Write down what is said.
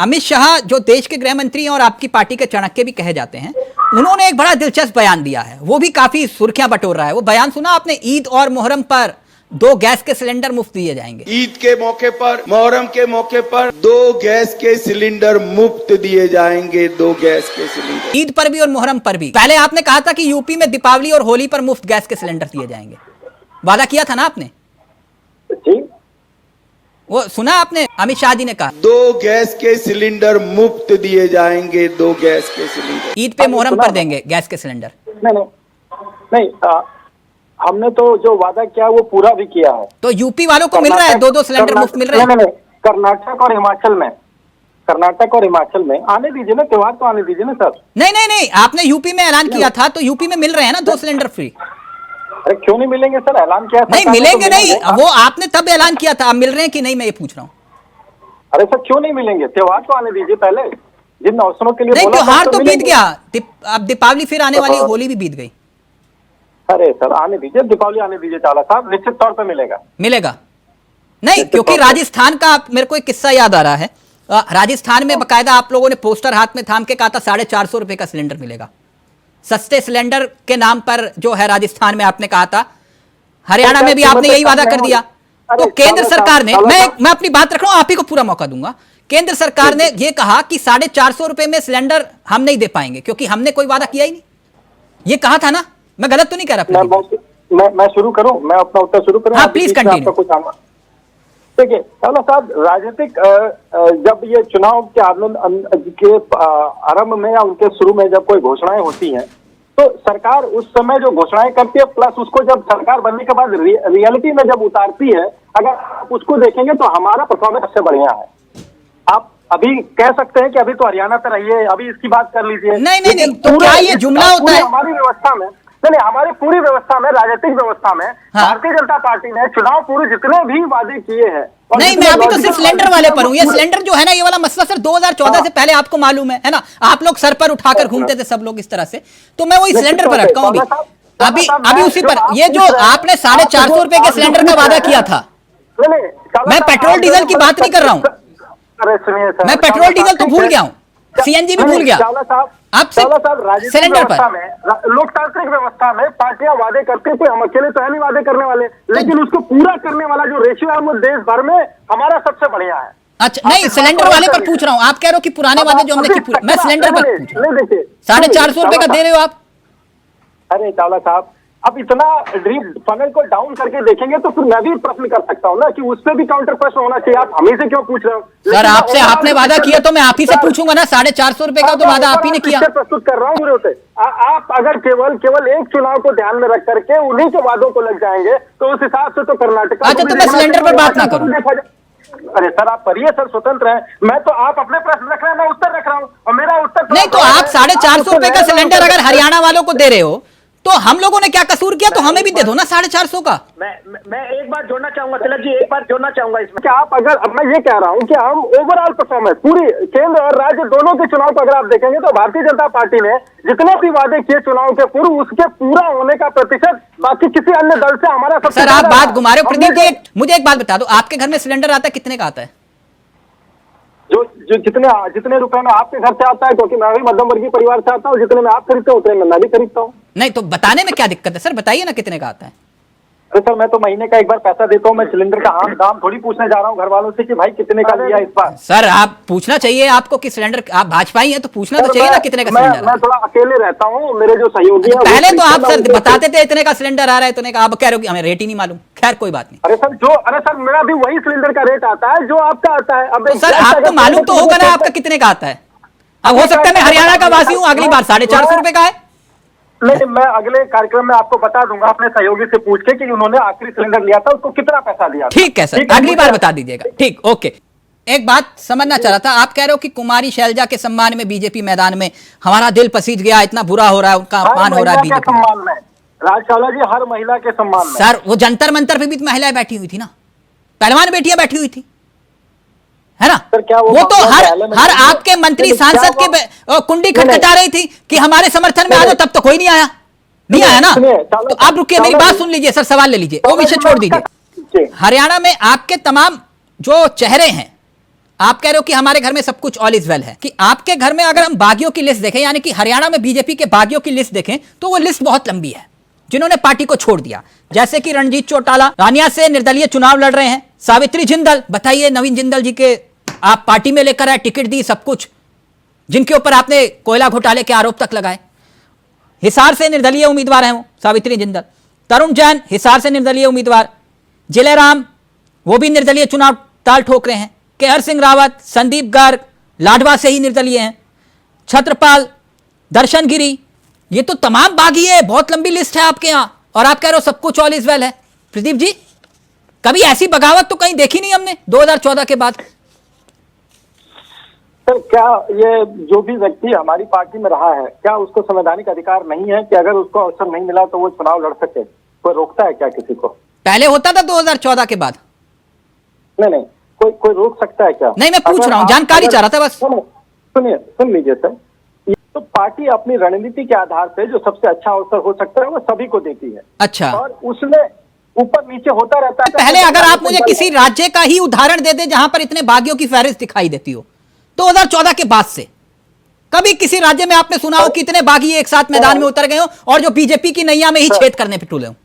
अमित शाह जो देश के गृह मंत्री हैं और आपकी पार्टी के चाणक्य भी कहे जाते हैं, उन्होंने एक बड़ा दिलचस्प बयान दिया है, वो भी काफी सुर्खियां बटोर रहा है। वो बयान सुना आपने? ईद और मुहर्रम पर 2 गैस के सिलेंडर मुफ्त दिए जाएंगे। ईद के मौके पर, मुहर्रम के मौके पर 2 गैस के सिलेंडर मुफ्त दिए जाएंगे। 2 गैस के सिलेंडर ईद पर भी और मुहर्रम पर भी। पहले आपने कहा था कि यूपी में दीपावली और होली पर मुफ्त गैस के सिलेंडर दिए जाएंगे, वादा किया था ना आपने जी? वो सुना आपने? अमित शाह जी ने कहा 2 गैस के सिलेंडर मुफ्त दिए जाएंगे। 2 गैस के सिलेंडर ईद पे मुहर्रम पर देंगे गैस के सिलेंडर। नहीं, हमने तो जो वादा किया वो पूरा भी किया है। तो यूपी वालों को मिल रहा है 2-2 सिलेंडर मुफ्त मिल रहे हैं। नहीं, कर्नाटक और हिमाचल में आने दीजिए ना, त्योहार तो आने दीजिए ना सर। नहीं, आपने यूपी में ऐलान किया था, तो यूपी में मिल रहे हैं ना 2 सिलेंडर फ्री। अरे क्यों नहीं मिलेंगे सर? ऐलान किया नहीं मिलेंगे, नहीं वो आपने तब ऐलान किया था, अब मिल रहे हैं कि नहीं, मैं ये पूछ रहा हूँ। अरे सर क्यों नहीं मिलेंगे? त्योहार तो आने दीजिए पहले, जिन अवसरों के लिए नहीं, बोला त्योहार तो बीत मिलेंगे। गया, अब दीपावली फिर आने वाली है, होली भी बीत गई। अरे सर आने दीजिए, दीपावली आने दीजिए चाला साहब, निश्चित तौर पे मिलेगा। नहीं, क्योंकि राजस्थान का मेरे को एक किस्सा याद आ रहा है। राजस्थान में बकायदा आप लोगों ने पोस्टर हाथ में थाम के कहा था 450 रुपए का सिलेंडर मिलेगा, सस्ते सिलेंडर के नाम पर, जो है राजस्थान में आपने कहा था। हरियाणा में भी आपने यही वादा कर दिया। तो केंद्र सरकार ने, मैं अपनी बात रख रहा हूं, आप ही को पूरा मौका दूंगा। केंद्र सरकार ने यह कहा कि 450 रुपए में सिलेंडर हम नहीं दे पाएंगे, क्योंकि हमने कोई वादा किया ही नहीं। ये कहा था ना, मैं गलत तो नहीं कह रहा? मैं शुरू करूं, मैं अपना उत्तर शुरू करूं? हाँ प्लीज कंटिन्यू। देखिए चाला साहब, राजनीतिक जब ये चुनाव के आंदोलन के आरंभ में या उनके शुरू में जब कोई घोषणाएं होती हैं, तो सरकार उस समय जो घोषणाएं करती है, प्लस उसको जब सरकार बनने के बाद रियलिटी में जब उतारती है, अगर आप उसको देखेंगे तो हमारा परफॉर्मेंस सबसे बढ़िया है। आप अभी कह सकते हैं कि अभी तो हरियाणा पे रहिए, अभी इसकी बात कर लीजिए। नहीं, तो क्या ये जुमला होता है? हमारी व्यवस्था में नहीं, हमारी पूरी व्यवस्था में, राजनीतिक व्यवस्था में, भारतीय जनता पार्टी ने चुनाव पूर्व जितने भी वादे किए हैं। नहीं, मैं अभी तो सिर्फ सिलेंडर वाले पर हूं। ये सिलेंडर जो है ना, ये वाला मसला सर 2014 से पहले आपको मालूम है ना, आप लोग सर पर उठाकर घूमते थे सब लोग इस तरह से, तो मैं वही सिलेंडर पर अटका हूं अभी उसी पर। ये जो आपने 450 रुपए के सिलेंडर का वादा किया था, मैं पेट्रोल डीजल की बात नहीं कर रहा हूं। अरे सुनिए सर, मैं पेट्रोल डीजल तो भूल गया हूं, सीएनजी भी भूल गया। आप सिलेंडर पर, लोकतांत्रिक व्यवस्था में पार्टियां वादे करती है, कोई हम अकेले तो है नहीं वादे करने वाले, लेकिन उसको पूरा करने वाला जो रेशियो है वो देश भर में हमारा सबसे बढ़िया है। अच्छा, नहीं सिलेंडर वाले पर पूछ रहा हूं। आप कह रहे हो कि पुराने वादे जो हमने किए, मैं सिलेंडर पर पूछ रहा हूं। देखिए 450 रुपए का दे रहे हो आप। अरे चावला साहब, अब इतना ड्रीप फनल को डाउन करके देखेंगे तो फिर मैं भी प्रश्न कर सकता हूँ ना कि उस पर भी काउंटर प्रश्न होना चाहिए। आप हमें से क्यों पूछ रहे हो? सर आपसे आपने वादा किया तो मैं आप ही से पूछूंगा ना। 450 रुपए का तो वादा आप ही ने किया। प्रस्तुत कर रहा हूँ पूरे होते। आप अगर केवल एक चुनाव को ध्यान में रख करके उन्हीं के वादों को लग जाएंगे तो उस हिसाब से तो कर्नाटक। अच्छा, तो मैं सिलेंडर पर बात ना करूँ। अरे सर आप पढ़िए सर, स्वतंत्र है। मैं तो, आप अपने प्रश्न रख रहे हैं, मैं उत्तर रख रहा हूँ और मेरा उत्तर नहीं। तो आप 450 रुपए का सिलेंडर अगर हरियाणा वालों को दे रहे हो तो हम लोगों ने क्या कसूर किया? तो हमें भी दे दो ना 450 का। मैं एक बात जोड़ना चाहूंगा तिलक जी, एक बात जोड़ना चाहूंगा इसमें कि आप अगर, अब मैं ये कह रहा हूं कि हम ओवरऑल परफॉर्मेंस पूरी केंद्र और राज्य दोनों के चुनाव को अगर आप देखेंगे तो भारतीय जनता पार्टी ने जितने भी वादे किए चुनाव के पूर्व, उसके पूरा होने का प्रतिशत बाकी किसी अन्य दल से हमारा सबसे। सर आप बात घुमा रहे हो। प्रदीप जी मुझे एक बात बता दो, आपके घर में सिलेंडर आता है, कितने का आता है? जो जितने रुपए में आपके घर से आता है, क्योंकि मैं भी मध्यम वर्गीय परिवार से आता हूँ, जितने में आप खरीदते हो उतने में मैं भी खरीदता हूँ। नहीं तो बताने में क्या दिक्कत है सर, बताइए ना कितने का आता है। अरे सर मैं तो महीने का एक बार पैसा देता हूँ, मैं सिलेंडर का दाम थोड़ी पूछने जा रहा हूँ घर वालों से कि भाई कितने का लिया इस बार। सर आप पूछना चाहिए आपको कि सिलेंडर, आप भाजपाई हैं तो पूछना तो चाहिए ना कितने का सिलेंडर। मैं थोड़ा अकेले रहता हूँ, मेरे जो सहयोगी हैं पहले तो आप सर बताते थे इतने का सिलेंडर आ रहा है, इतने का, आप कह रहे हो कि हमें रेट ही नहीं मालूम। खैर कोई बात नहीं। अरे सर मेरा भी वही सिलेंडर का रेट आता है जो आपका आता है। अब सर आपको मालूम तो होगा ना आपका कितने का आता है। अब हो सकता है मैं हरियाणा का वासी हूँ, अगली बार 450 रुपए का है। नहीं, मैं अगले कार्यक्रम में आपको बता दूंगा अपने सहयोगी से पूछ के कि उन्होंने आखिरी सिलेंडर लिया था उसको कितना पैसा दिया। ठीक है सर, अगली बार बता दीजिएगा। ठीक, ओके। एक बात समझना चाह रहा था, आप कह रहे हो कि कुमारी शैलजा के सम्मान में बीजेपी मैदान में, हमारा दिल पसीज गया, इतना बुरा हो रहा है, उनका अपमान हो रहा है बीजेपी सम्मान में। राजशाला जी हर महिला के सम्मान में। सर वो जंतर मंतर पे भी तो महिलाएं बैठी हुई थी ना, पहलवान बेटियां बैठी हुई थी, है ना? वो तो हर आपके मंत्री सांसद के कुंडी खटखटा रही थी कि हमारे समर्थन में आ जाओ, तब तो कोई नहीं आया ना। तो आप रुकिए, मेरी बात सुन लीजिए सर, सवाल ले लीजिए, वो विषय छोड़ दीजिए। हरियाणा में आपके तमाम जो चेहरे हैं, आप कह रहे हो कि हमारे घर में सब कुछ ऑल इज वेल है, कि आपके घर में अगर हम बागियों की लिस्ट देखें, यानी कि हरियाणा में बीजेपी के बागियों की लिस्ट देखें, तो वो लिस्ट बहुत लंबी है जिन्होंने पार्टी को छोड़ दिया। जैसे कि रणजीत चौटाला रानिया से निर्दलीय चुनाव लड़ रहे हैं, सावित्री जिंदल, बताइए नवीन जिंदल जी के आप पार्टी में लेकर आए, टिकट दी, सब कुछ, जिनके ऊपर आपने कोयला घोटाले के आरोप तक लगाए। हिसार से निर्दलीय उम्मीदवार हैं वो सावित्री जिंदल। तरुण जैन हिसार से निर्दलीय उम्मीदवार। जिलेराम वो भी निर्दलीय चुनाव ताल ठोक रहे हैं। केहर सिंह रावत, संदीप गर्ग लाडवा से ही निर्दलीय हैं। छत्रपाल, दर्शन गिरी, ये तो तमाम बागी है, बहुत लंबी लिस्ट है आपके यहां, और आप कह रहे हो सब कुछ ऑल इज वेल है। प्रदीप जी, कभी ऐसी बगावत तो कहीं देखी नहीं हमने 2014 के बाद। सर, क्या ये जो भी व्यक्ति हमारी पार्टी में रहा है, क्या उसको संवैधानिक अधिकार नहीं है कि अगर उसको अवसर नहीं मिला तो वो चुनाव लड़ सके? कोई रोकता है क्या किसी को? पहले होता था 2014 के बाद? नहीं, कोई रोक सकता है क्या? नहीं, मैं पूछ रहा हूं, जानकारी चाह रहा था बस। सुन लीजिए सर, ये तो पार्टी अपनी रणनीति के आधार पे जो सबसे अच्छा अवसर हो सकता है वो सभी को देती है। अच्छा, और उसमें ऊपर नीचे होता रहता है। पहले अगर आप मुझे किसी राज्य का ही उदाहरण दे दे जहां पर इतने बागियों की फहरिस्त दिखाई देती हो 2014 के बाद से, कभी किसी राज्य में आपने सुना हो कि इतने बागी एक साथ मैदान में उतर गए हो और जो बीजेपी की नैया में ही छेद करने पे तुले हो?